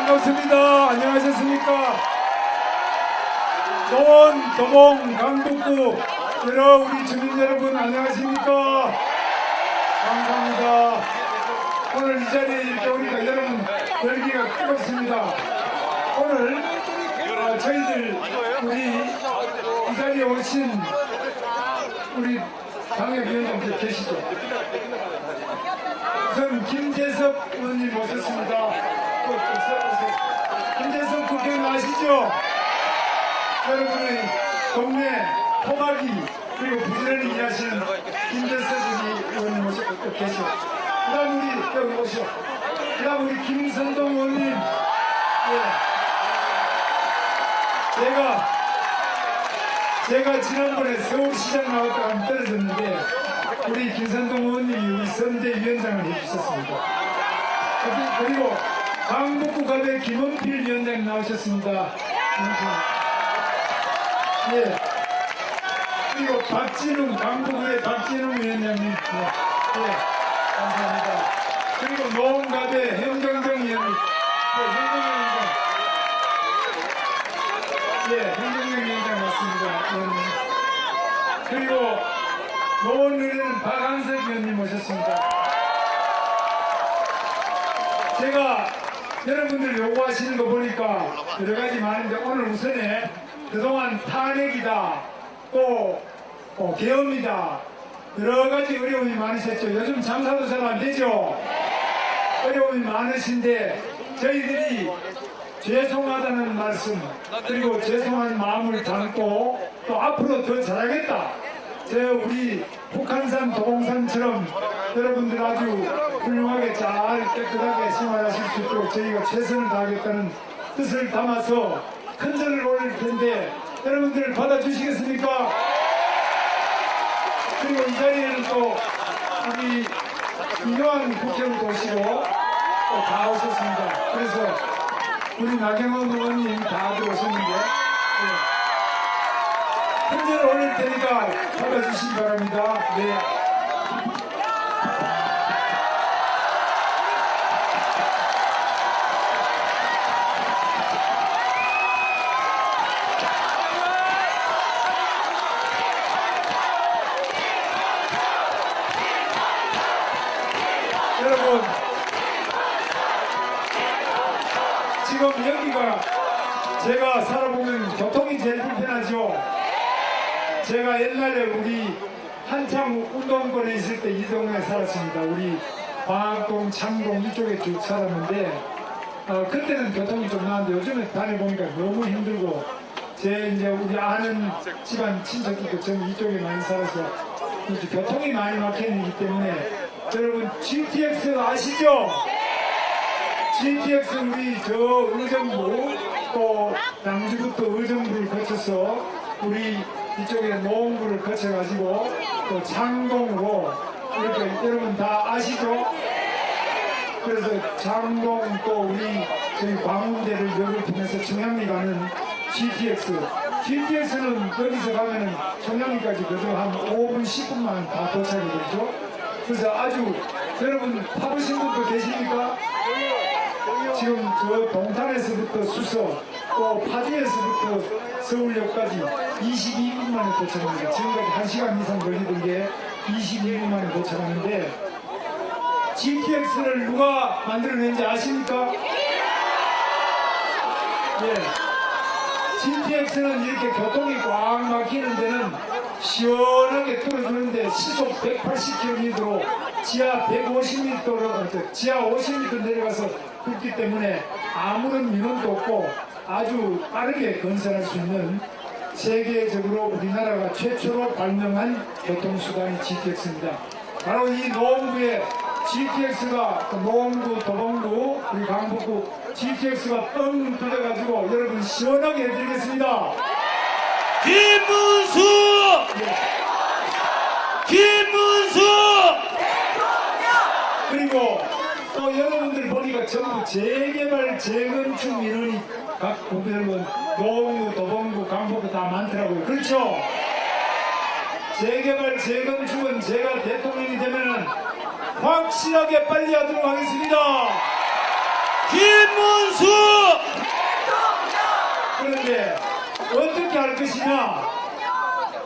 반갑습니다. 안녕하셨습니까? 노원, 도봉, 강북구 여러 우리 주민 여러분 안녕하십니까? 감사합니다. 오늘 이 자리에 이렇게 오니까 여러분 열기가 뜨겁습니다. 오늘 저희들 우리 이 자리에 오신 우리 당협위원장들 계시죠? 우선 김재석 의원님 모셨습니다. 김재석 국회의원 아시죠? 여러분의 동네 토박이 그리고 부지런히 일하시는 김재석 의원님 모셨고 계시죠? 그 다음 우리 여기 오시오. 그 다음 우리 김선동 의원님. 예. 제가 지난번에 서울시장 나왔다가 한번 떨어졌는데 우리 김선동 의원님이 우리 선대위원장을 해주셨습니다. 그리고 강북구 갑의 김원필 위원장님 나오셨습니다. 예. 그리고 박진웅, 강북구의 박진웅 위원장님. 예. 감사합니다. 그리고 노원갑의 현경정 위원님. 현경정 위원장 맞습니다. 그리고 노원의뢰는 박한석 위원님 모셨습니다. 제가 여러분들 요구하시는 거 보니까 여러 가지 많은데 오늘 우선에 그동안 탄핵이다, 또 계엄이다, 여러 가지 어려움이 많으셨죠. 요즘 장사도 잘 안 되죠. 어려움이 많으신데 저희들이 죄송하다는 말씀 그리고 죄송한 마음을 담고 또 앞으로 더 잘하겠다. 우리 북한산 도봉산처럼 여러분들 아주 훌륭하게 잘 깨끗하게 생활하실 수 있도록 저희가 최선을 다하겠다는 뜻을 담아서 큰 절을 올릴 텐데 여러분들 받아주시겠습니까? 그리고 이 자리에는 또 우리 이노한 국회의원도 오시고 또 다 오셨습니다. 그래서 우리 나경원 의원님 다 들어오셨는데 큰 절을 올릴 테니까 받아주시기 바랍니다. 네. 여러분, 지금 여기가 제가 살아보면 교통이 제일 불편하죠. 제가 옛날에 우리 한참 운동권에 있을 때 이 동네에 살았습니다. 우리 광학동, 창동 이쪽에 쭉 살았는데 그때는 교통이 좀 나았는데 요즘에 다녀보니까 너무 힘들고 이제 우리 아는 집안 친척들도 전 이쪽에 많이 살아서 이제 교통이 많이 막혀있기 때문에 여러분 GTX 아시죠? GTX 우리 저 의정부 또 양주부터 의정부를 거쳐서 우리 이쪽에 노원구를 거쳐가지고 또 창동으로 이렇게 여러분 다 아시죠? 그래서 창동 또 우리 저희 광운대를 역을 통해서 청량리 가는 GTX는 여기서 가면은 청량리까지 그저 한 5분 10분만 다 도착이 되죠. 그래서 아주 여러분 타보신 분도 계십니까? 지금 저 동탄에서부터 수서 또 파주에서부터 서울역까지 22분 만에 도착합니다. 지금까지 1시간 이상 걸리던 게 22분 만에 도착하는데 GTX를 누가 만들어낸지 아십니까? 예. GTX는 이렇게 교통이 꽉 막히는 데는 시원하게 뚫어주는데 시속 180km로 지하 150m, 지하 50m 내려가서 뚫기 때문에 아무런 민원도 없고 아주 빠르게 건설할 수 있는 세계적으로 우리나라가 최초로 발명한 교통수단이 GTX입니다. 바로 이 노원구에 GTX가 노원구, 도봉구, 우리 강북구 GTX가 뻥 뚫려가지고 여러분 시원하게 해드리겠습니다. 김문수! 네. 김문수! 그리고 또 여러분들 보니까 전부 재개발, 재건축 민원이 각 구별은 노원구, 도봉구, 강북구 다 많더라고요. 그렇죠? 재개발, 재건축은 제가 대통령이 되면은 확실하게 빨리 하도록 하겠습니다. 김문수 그런데 어떻게 할 것이냐?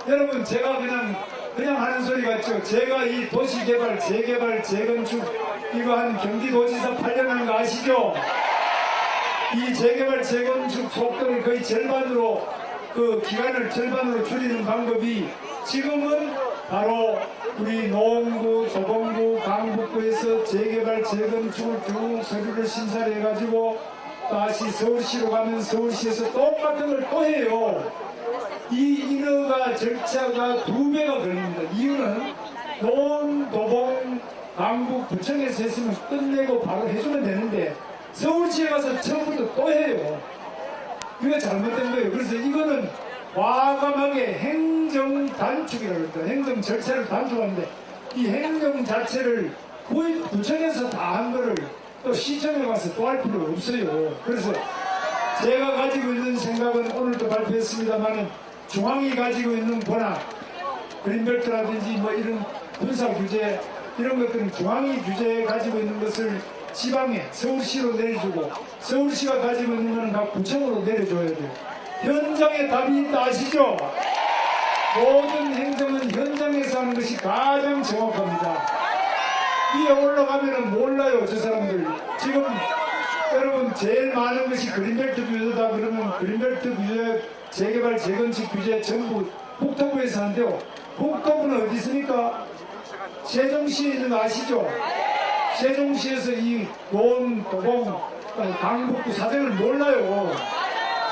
여러분 제가 그냥 하는 소리 같죠? 제가 이 도시개발, 재개발, 재건축 이거 한 경기도지사 8년 하는 거 아시죠? 이 재개발, 재건축 속도를 거의 절반으로 그 기간을 절반으로 줄이는 방법이 지금은 바로 우리 노원구, 도봉구, 강북구에서 재개발, 재건축을 쭉 서류를 심사를 해가지고 다시 서울시로 가면 서울시에서 똑같은 걸 또 해요. 이 인허가 절차가 2배가 걸립니다. 이유는 노원, 도봉, 강북, 구청에서 했으면 끝내고 바로 해주면 되는데 서울시에 가서 처음부터 또 해요. 이거 잘못된 거예요. 그래서 이거는 과감하게 행정 단축이라고 합니다. 행정 절차를 단축하는데 이 행정 자체를 구청에서 다 한 거를 또 시청에 가서 또 할 필요가 없어요. 그래서 제가 가지고 있는 생각은 오늘도 발표했습니다만 중앙이 가지고 있는 권한, 그린벨트라든지 뭐 이런 군사 규제 이런 것들은 중앙이 규제에 가지고 있는 것을 지방에 서울시로 내려주고 서울시가 가지고 있는 것은 각 구청으로 내려줘야 돼요. 현장에 답이 있다 아시죠? 모든 행정은 현장에서 하는 것이 가장 정확합니다. 위에 올라가면은 몰라요, 저 사람들. 지금 여러분 제일 많은 것이 그린벨트 규제다 그러면 그린벨트 규제, 재개발, 재건축 규제 전부 국토부에서 하는데요. 국토부는 어디 있습니까? 세종시에 있는 거 아시죠? 세종시에서 이 노원, 도봉, 강북구 사정을 몰라요.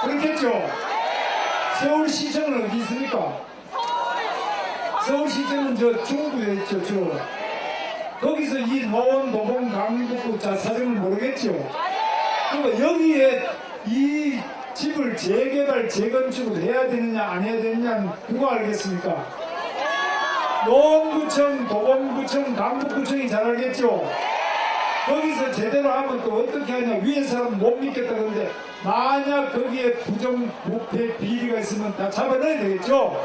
그렇겠죠? 서울시청은 어디 있습니까? 서울시청은 저 중구에 있죠, 거기서 이 노원, 도봉, 강북구 사정을 모르겠죠? 그리고 여기에 이 집을 재개발, 재건축을 해야 되느냐, 안 해야 되느냐는 누가 알겠습니까? 노원구청, 도봉구청, 강북구청이 잘 알겠죠? 거기서 제대로 하면 또 어떻게 하냐, 위에 사람 못 믿겠다 그러는데 만약 거기에 부정부패 비리가 있으면 다 잡아내야 되겠죠?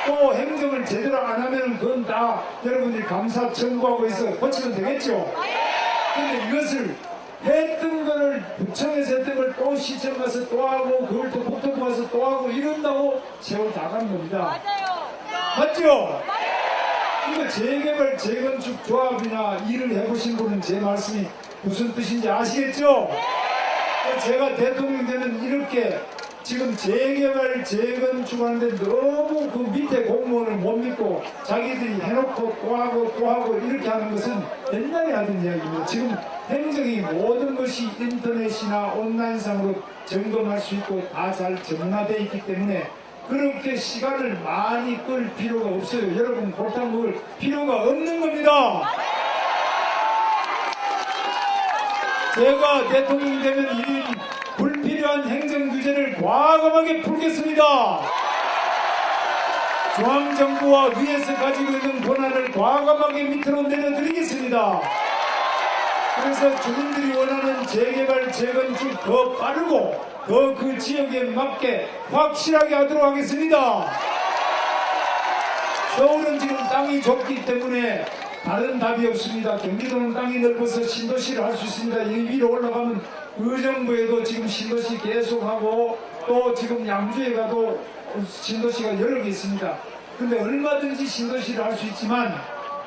또 행정을 제대로 안 하면 그건 다 여러분들이 감사 청구하고 있어 고치면 되겠죠? 근데 이것을 했던 거를 구청에서 했던 걸 또 시청 가서 또 하고 그걸 또 국토부 가서 또 하고 이런다고 세월 다 간 겁니다. 맞죠? 이거 재개발, 재건축 조합이나 일을 해보신 분은 제 말씀이 무슨 뜻인지 아시겠죠? 제가 대통령 되면 이렇게 지금 재개발, 재건축 하는데 너무 그 밑에 공무원을 못 믿고 자기들이 해놓고 또 하고 또 하고 이렇게 하는 것은 옛날에 하던 이야기입니다. 지금 행정이 모든 것이 인터넷이나 온라인상으로 점검할 수 있고 다 잘 정화되어 있기 때문에 그렇게 시간을 많이 끌 필요가 없어요. 여러분 골탕 먹을 필요가 없는 겁니다. 제가 대통령 되면 이 불필요한 행정 규제를 과감하게 풀겠습니다. 중앙정부와 위에서 가지고 있는 권한을 과감하게 밑으로 내려드리겠습니다. 그래서 주민들이 원하는 재개발, 재건축 더 빠르고 더 그 지역에 맞게 확실하게 하도록 하겠습니다. 서울은 지금 땅이 좁기 때문에 다른 답이 없습니다. 경기도는 땅이 넓어서 신도시를 할 수 있습니다. 이 위로 올라가면 의정부에도 지금 신도시 계속하고 또 지금 양주에 가도 신도시가 여러 개 있습니다. 근데 얼마든지 신도시를 할 수 있지만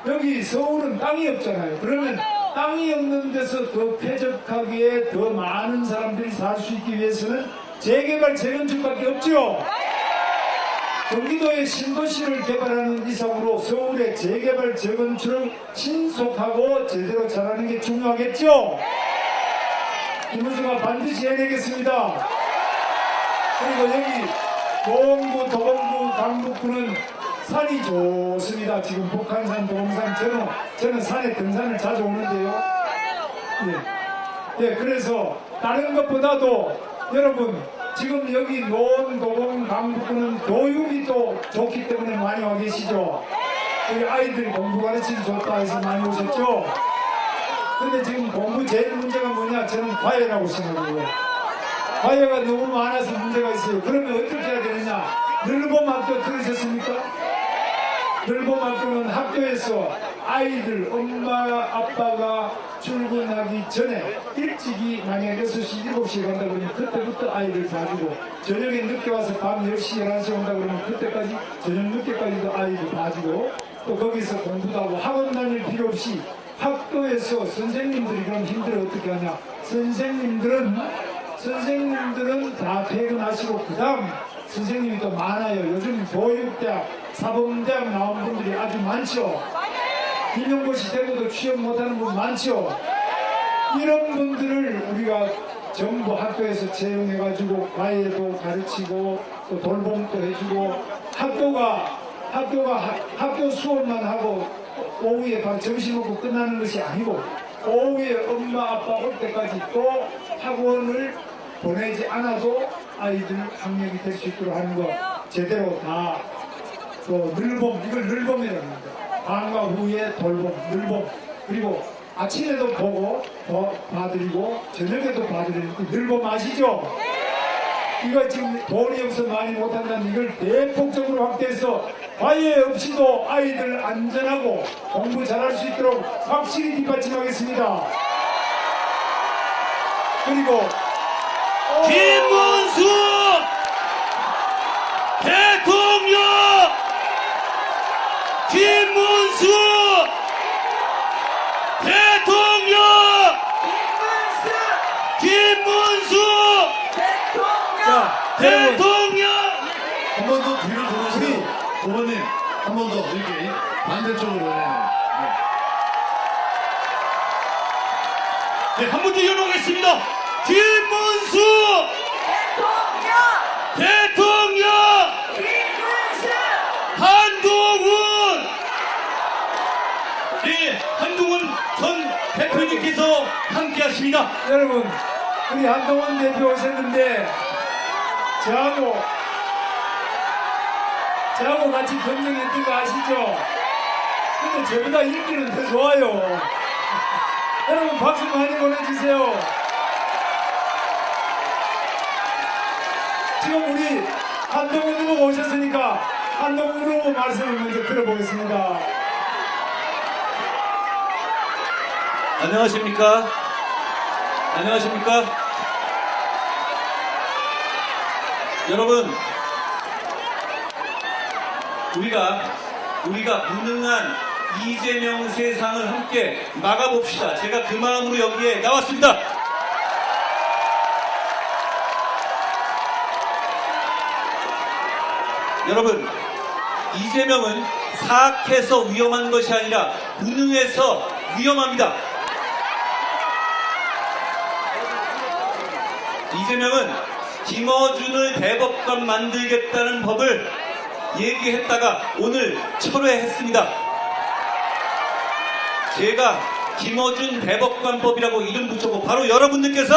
여기 서울은 땅이 없잖아요. 그러면 땅이 없는 데서 더 쾌적하게 더 많은 사람들이 살 수 있기 위해서는 재개발, 재건축밖에 없죠. 경기도의 신도시를 개발하는 이상으로 서울의 재개발, 재건축을 신속하고 제대로 잘하는 게 중요하겠죠. 김문수가 반드시 해내겠습니다. 그리고 여기 노원구, 도봉구, 강북구는 산이 좋습니다. 지금 북한산, 도봉산, 저는 산에 등산을 자주 오는데요. 예, 그래서 다른 것보다도 여러분 지금 여기 노원, 도봉, 강북구는 교육이 또 좋기 때문에 많이 와 계시죠. 여기 아이들 공부 가르치기 좋다 해서 많이 오셨죠. 근데 지금 공부 제일 문제가 뭐냐, 저는 과외라고 생각해요. 과외가 너무 많아서 문제가 있어요. 그러면 어떻게 해야 되느냐, 늘봄 학교 들으셨습니까? 늘봄 학교는 학교에서 아이들 엄마 아빠가 출근하기 전에 일찍이 만약 6시, 7시에 간다 그러면 그때부터 아이를 봐주고 저녁에 늦게 와서 밤 10시, 11시에 온다 그러면 그때까지 저녁 늦게까지도 아이를 봐주고 또 거기서 공부도 하고 학원 다닐 필요 없이 학교에서 선생님들이 그럼 힘들어 어떻게 하냐. 선생님들은 다 퇴근하시고 그 다음 선생님이 또 많아요. 요즘 교육대학, 사범대학 나온 분들이 아주 많죠. 임용고시 되고도 취업 못하는 분 많죠. 이런 분들을 우리가 전부 학교에서 채용해가지고 과외도 가르치고 또 돌봄도 해주고 학교 수업만 하고 오후에 밥 점심 먹고 끝나는 것이 아니고 오후에 엄마 아빠 올 때까지 또 학원을 보내지 않아도 아이들 학력이 될 수 있도록 하는 거 제대로 다 또 늘봄, 이걸 늘봄이라고 합니다. 방과 후에 돌봄, 늘봄, 그리고 아침에도 보고 봐드리고 저녁에도 봐드리는 그 늘봄 아시죠? 이거 지금 돈이 없어 많이 못한다는 이걸 대폭적으로 확대해서 과외 없이도 아이들 안전하고 공부 잘할 수 있도록 확실히 뒷받침하겠습니다. 그리고 김문수 대통령! 김문수 대통령! 김문수 자, 대통령! 한 번 더 뒤로 돌아주세요. 부모님, 한 번 더 이렇게 반대쪽으로. 네, 한 번 더 이어놓겠습니다. 김문수 대통령! 한동훈! 네, 한동훈 전 대표님께서 함께 하십니다. 여러분, 우리 한동훈 대표 오셨는데 저하고 같이 검증했던 거 아시죠? 근데 저보다 인기는 더 좋아요. 여러분 박수 많이 보내주세요. 지금 우리 한동훈 후보 오셨으니까 한동훈 후보 말씀을 먼저 들어보겠습니다. 안녕하십니까? 안녕하십니까? 여러분, 우리가 무능한 이재명 세상을 함께 막아봅시다. 제가 그 마음으로 여기에 나왔습니다. 여러분, 이재명은 사악해서 위험한 것이 아니라 무능해서 위험합니다. 이재명은 김어준을 대법관 만들겠다는 법을 얘기했다가 오늘 철회했습니다. 제가 김어준 대법관법이라고 이름 붙였고 바로 여러분들께서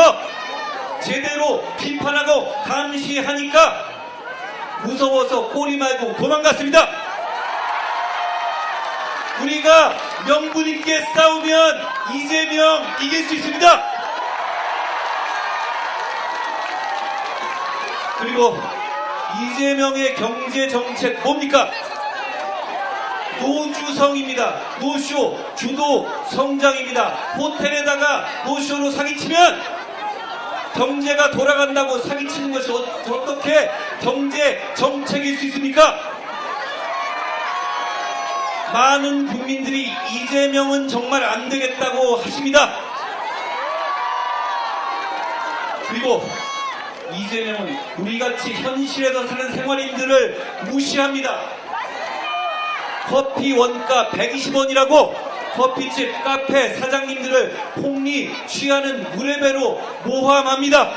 제대로 비판하고 감시하니까 무서워서 꼬리 말고 도망갔습니다. 우리가 명분 있게 싸우면 이재명 이길 수 있습니다. 그리고 이재명의 경제 정책 뭡니까? 노주성입니다. 노쇼, 주도, 성장입니다. 호텔에다가 노쇼로 사기치면 경제가 돌아간다고 사기치는 것이 어떻게 경제 정책일 수 있습니까? 많은 국민들이 이재명은 정말 안 되겠다고 하십니다. 그리고 이재명은 우리같이 현실에서 사는 생활인들을 무시합니다. 커피 원가 120원이라고 커피집, 카페 사장님들을 폭리 취하는 무례배로 모함합니다.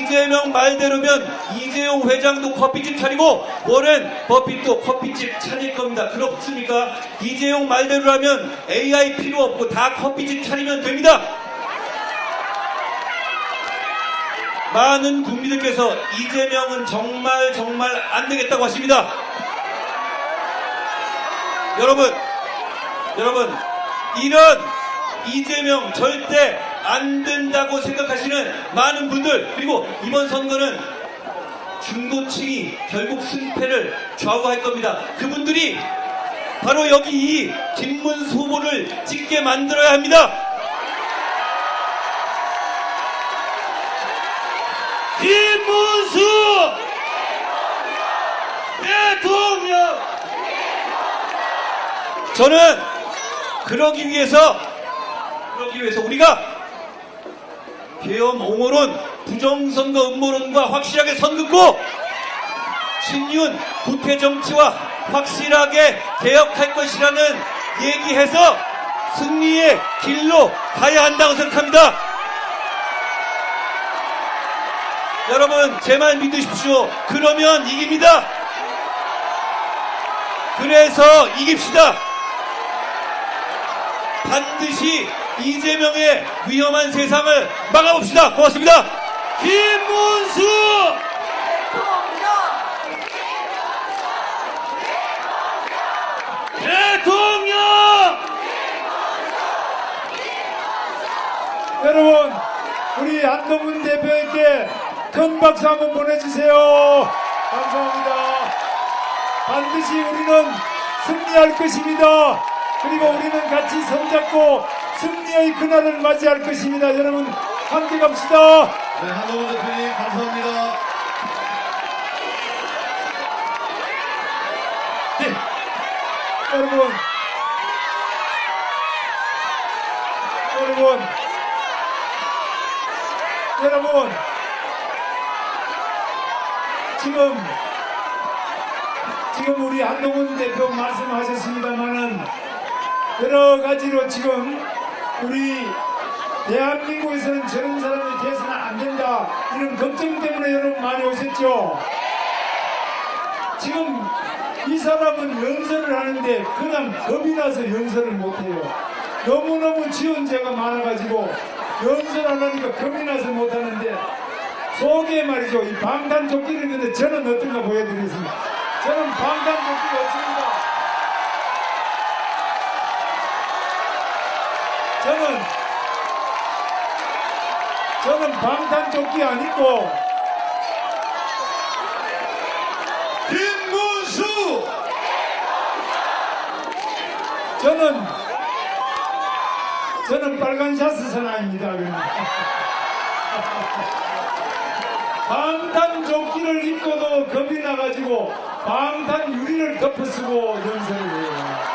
이재명 말대로면 이재용 회장도 커피집 차리고 워렌 버핏도 커피집 차릴 겁니다. 그렇습니까? 이재용 말대로라면 AI 필요 없고 다 커피집 차리면 됩니다. 많은 국민들께서 이재명은 정말 안 되겠다고 하십니다. 여러분, 이런 이재명 절대 안 된다고 생각하시는 많은 분들, 그리고 이번 선거는 중도층이 결국 승패를 좌우할 겁니다. 그분들이 바로 여기 이 김문수 후보를 찍게 만들어야 합니다. 김문수 대통령! 저는 그러기 위해서 우리가 계엄 옹호론, 부정선거 음모론과 확실하게 선긋고 신윤 부패 정치와 확실하게 개혁할 것이라는 얘기해서 승리의 길로 가야 한다고 생각합니다. 여러분, 제 말 믿으십시오. 그러면 이깁니다. 그래서 이깁시다. 반드시 이재명의 위험한 세상을 막아봅시다. 고맙습니다. 김문수! 대통령! 여러분, 우리 한동훈 대표에게 큰 박수 한번 보내주세요. 감사합니다. 반드시 우리는 승리할 것입니다. 그리고 우리는 같이 손잡고 승리의 그날을 맞이할 것입니다. 여러분, 함께 갑시다. 네, 한동훈 대표님 감사합니다. 네. 여러분, 지금 우리 한동훈 대표 말씀하셨습니다만은 여러 가지로 지금 우리 대한민국에서는 저런 사람이 돼서는 안 된다, 이런 걱정 때문에 여러분 많이 오셨죠. 지금 이 사람은 연설을 하는데 그냥 겁이 나서 연설을 못해요. 너무너무 지원자가 많아가지고 연설하려니까 겁이 나서 못하는데, 속에 말이죠, 이 방탄조끼를 입는데 저는 어떤가 보여드리겠습니다. 저는 방탄조끼가 없습니다. 저는 방탄조끼 안 입고 김문수! 저는 빨간 샤스 선아입니다. 방탄조끼를 입고도 겁이 나가지고 방탄 유리를 덮어쓰고 연설을 해요.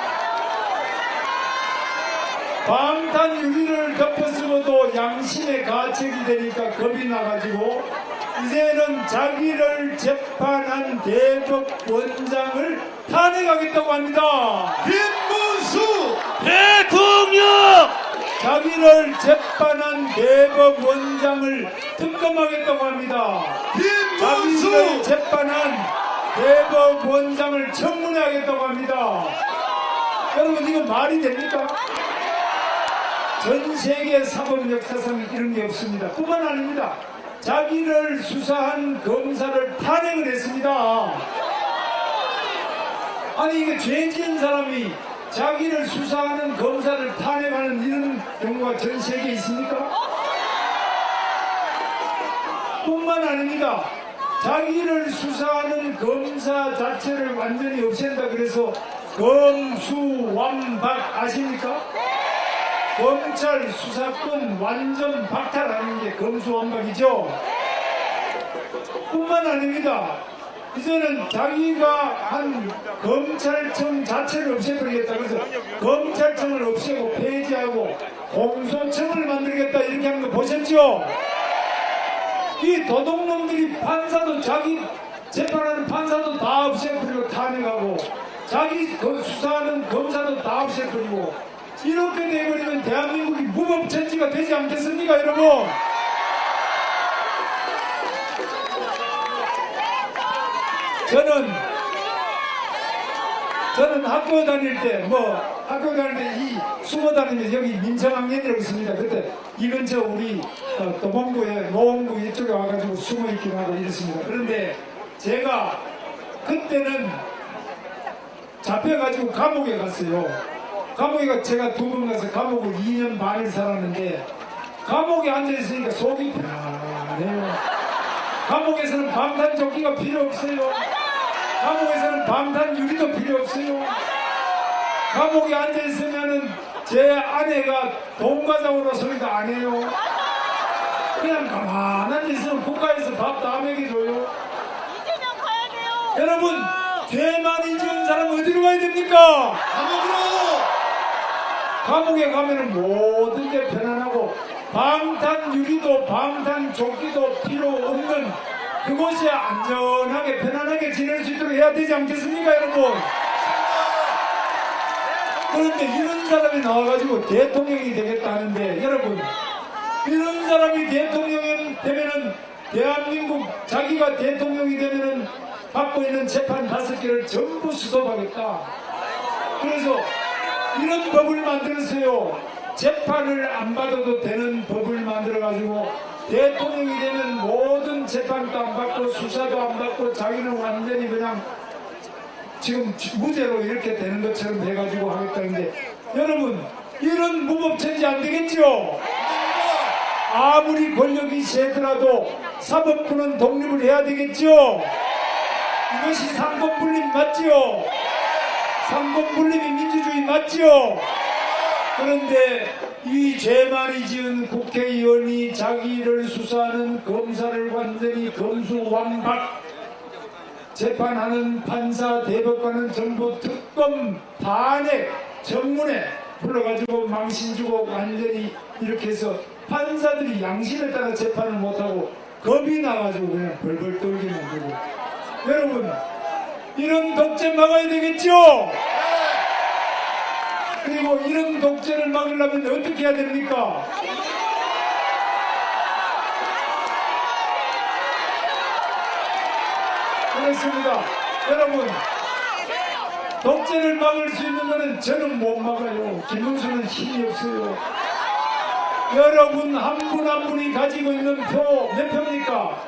방탄 유리를 덮어쓰고도 양심의 가책이 되니까 겁이 나가지고 이제는 자기를 재판한 대법원장을 탄핵하겠다고 합니다. 김문수! 대통령! 자기를 재판한 대법원장을 특검하겠다고 합니다. 자기를 김문수! 재판한 대법원장을 청문회하겠다고 합니다. 여러분, 이거 말이 됩니까? 전 세계 사법 역사상 이런 게 없습니다. 뿐만 아닙니다. 자기를 수사한 검사를 탄핵을 했습니다. 아니, 이게 죄 지은 사람이 자기를 수사하는 검사를 탄핵하는 이런 경우가 전 세계에 있습니까? 뿐만 아닙니다. 자기를 수사하는 검사 자체를 완전히 없앤다 그래서 검수완박 아십니까? 검찰 수사권 완전 박탈하는 게 검수완박이죠. 뿐만 아닙니다. 이제는 자기가 한 검찰청 자체를 없애버리겠다. 그래서 검찰청을 없애고 폐지하고 공소청을 만들겠다, 이렇게 하는 거 보셨죠? 이 도둑놈들이 판사도, 자기 재판하는 판사도 다 없애버리고 탄핵하고, 자기 수사하는 검사도 다 없애버리고, 이렇게 돼버리면 대한민국이 무법천지가 되지 않겠습니까, 여러분? 저는 학교 다닐 때, 이 숨어 다니면서 여기 민청학년이라고 있습니다. 그때 이 근처 우리 도봉구에, 노원구 이쪽에 와가지고 숨어 있기도 하고 이랬습니다. 그런데 제가 그때는 잡혀가지고 감옥에 갔어요. 감옥에 제가 2번 가서 감옥을 2년 반을 살았는데, 감옥에 앉아있으니까 속이 편해요. 감옥에서는 방탄조끼가 필요 없어요. 감옥에서는 방탄 유리도 필요 없어요. 감옥에 앉아있으면은 제 아내가 돈 가져오라 소리도 안 해요. 그냥 가만히 앉아있으면 국가에서 밥도 안 먹여줘요. 이재명 가야 돼요. 여러분, 죄 많이 지은 사람 어디로 가야 됩니까? 감옥으로! 감옥에 가면은 모든 게 편안하고 방탄 유리도 방탄 조끼도 필요 없는 그곳이 안전하게 편안하게 지낼 수 있도록 해야 되지 않겠습니까, 여러분? 그런데 이런 사람이 나와가지고 대통령이 되겠다는데, 여러분, 이런 사람이 대통령이 되면은 대한민국 자기가 대통령이 되면은 받고 있는 재판 5개를 전부 수습하겠다. 그래서 이런 법을 만들었어요. 재판을 안 받아도 되는 법을 만들어가지고 대통령이 되면 모든 재판도 안 받고 수사도 안 받고 자기는 완전히 그냥 지금 무죄로 이렇게 되는 것처럼 해가지고 하겠다는데, 여러분, 이런 무법천지 안 되겠죠? 아무리 권력이 세더라도 사법부는 독립을 해야 되겠죠? 이것이 상권분립 맞지요? 상권분립이 민주주의 맞지요? 그런데 이 죄 많이 지은 국회의원이 자기를 수사하는 검사를 완전히 검수완박, 재판하는 판사, 대법관은 전부 특검, 탄핵, 정문에 불러가지고 망신 주고 완전히 이렇게 해서 판사들이 양심에 따라 재판을 못하고 겁이 나가지고 그냥 벌벌 떨게 만들고. 여러분, 이런 독재 막아야 되겠죠? 그리고 이런 독재를 막으려면 어떻게 해야 됩니까? 그렇습니다. 여러분, 독재를 막을 수 있는 것은 저는 못 막아요. 김문수는 힘이 없어요. 여러분 한 분 한 분이 가지고 있는 표 몇 표입니까?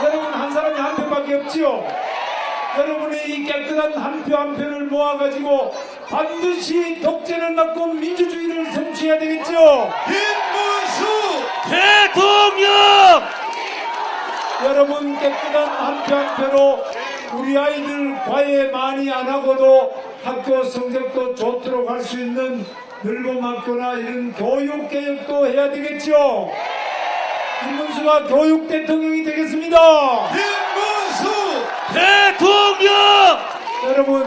여러분 한 사람이 한 표밖에 없지요? 여러분이 이 깨끗한 한 표 한 표를 모아가지고 반드시 독재를 막고 민주주의를 성취해야 되겠죠? 김문수! 대통령! 여러분 깨끗한 한 표 한 표로 우리 아이들 과외 많이 안 하고도 학교 성적도 좋도록 할 수 있는 늘봄학교나 이런 교육개혁도 해야 되겠죠? 김문수가 교육 대통령이 되겠습니다. 김문수! 대통령! 여러분,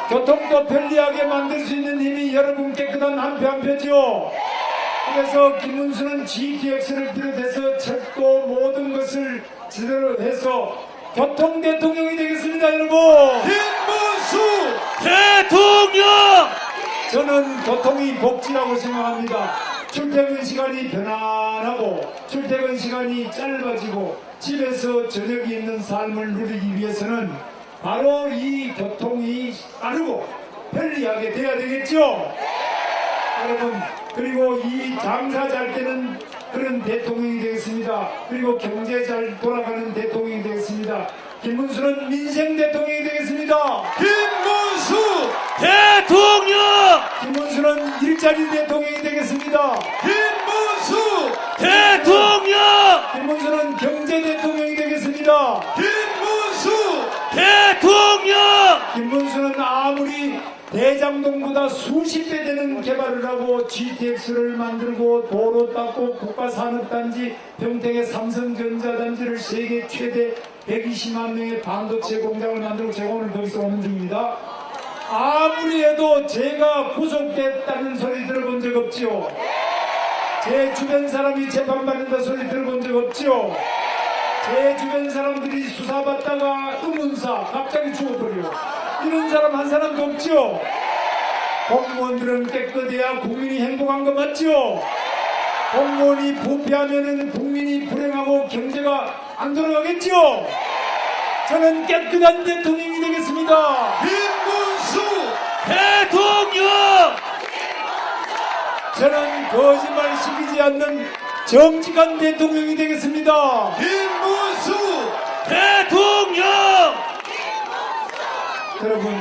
교통도 편리하게 만들 수 있는 힘이 여러분 깨끗한 한 표 한 표죠. 그래서 김문수는 GTX를 비롯해서 철도 모든 것을 제대로 해서 교통 대통령이 되겠습니다, 여러분. 김문수! 대통령! 저는 교통이 복지라고 생각합니다. 출퇴근 시간이 편안하고 출퇴근 시간이 짧아지고 집에서 저녁이 있는 삶을 누리기 위해서는 바로 이 교통이 빠르고 편리하게 돼야 되겠죠? 여러분, 그리고 이 장사 잘 되는 그런 대통령이 되겠습니다. 그리고 경제 잘 돌아가는 대통령이 되겠습니다. 김문수는 민생 대통령이 되겠습니다. 김문수! 대통령! 김문수는 일자리 대통령이 되겠습니다. 김문수! 대통령! 김문수는 경제 대통령이 되겠습니다. 김문수! 대통령! 김문수는 아무리 대장동보다 수십 배 되는 개발을 하고 GTX를 만들고 도로 닦고 국가산업단지 평택의 삼성전자단지를 세계 최대 120만 명의 반도체 공장을 만들고 제가 오늘 거기서 오는 중입니다. 아무리 해도 제가 구속됐다는 소리 들어본 적 없지요. 제 주변 사람이 재판받는다 소리 들어본 적 없지요. 제 주변 사람들이 수사받다가 의문사 갑자기 죽어버려. 이런 사람 한 사람도 없죠? 공무원들은 깨끗해야 국민이 행복한 거 맞죠? 공무원이 부패하면은 국민이 불행하고 경제가 안 돌아가겠죠? 저는 깨끗한 대통령이 되겠습니다. 김문수! 대통령! 저는 거짓말 시키지 않는 정직한 대통령이 되겠습니다. 김문수! 대통령! 여러분,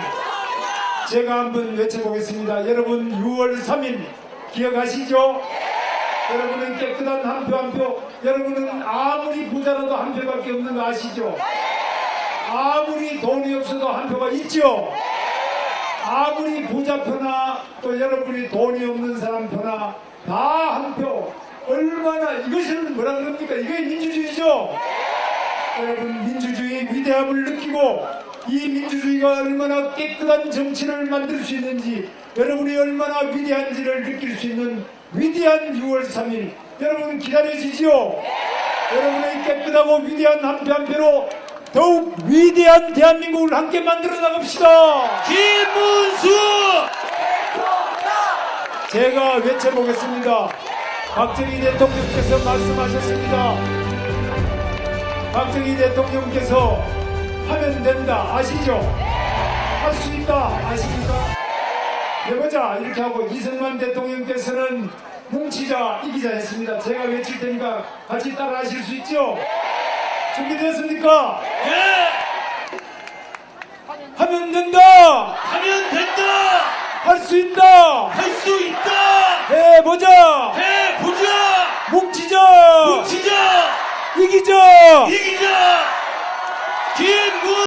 제가 한번 외쳐보겠습니다. 여러분, 6월 3일 기억하시죠? 여러분은 깨끗한 한 표 한 표, 여러분은 아무리 부자라도 한 표밖에 없는 거 아시죠? 아무리 돈이 없어도 한 표가 있죠? 아무리 부자 표나 또 여러분이 돈이 없는 사람 표나 다 한 표. 얼마나 이것은 뭐라 그럽니까? 이게 민주주의죠. 여러분 민주주의 위대함을 느끼고 이 민주주의가 얼마나 깨끗한 정치를 만들 수 있는지 여러분이 얼마나 위대한지를 느낄 수 있는 위대한 6월 3일 여러분 기다려지지요? 여러분의 깨끗하고 위대한 한 표 한 표로 더욱 위대한 대한민국을 함께 만들어 나갑시다. 김문수! 제가 외쳐보겠습니다. 박정희 대통령께서 말씀하셨습니다. 박정희 대통령께서 하면 된다 아시죠? 할 수 있다 아십니까? 해보자 이렇게 하고 이승만 대통령께서는 뭉치자 이기자 했습니다. 제가 외칠 테니까 같이 따라 하실 수 있죠? 준비됐습니까? 예! 하면 된다! 하면 된다! 할 수 있다! 할 수 있다! 해보자! 해보자! 뭉치자! 뭉치자! 이기자! 이기자! 김문수!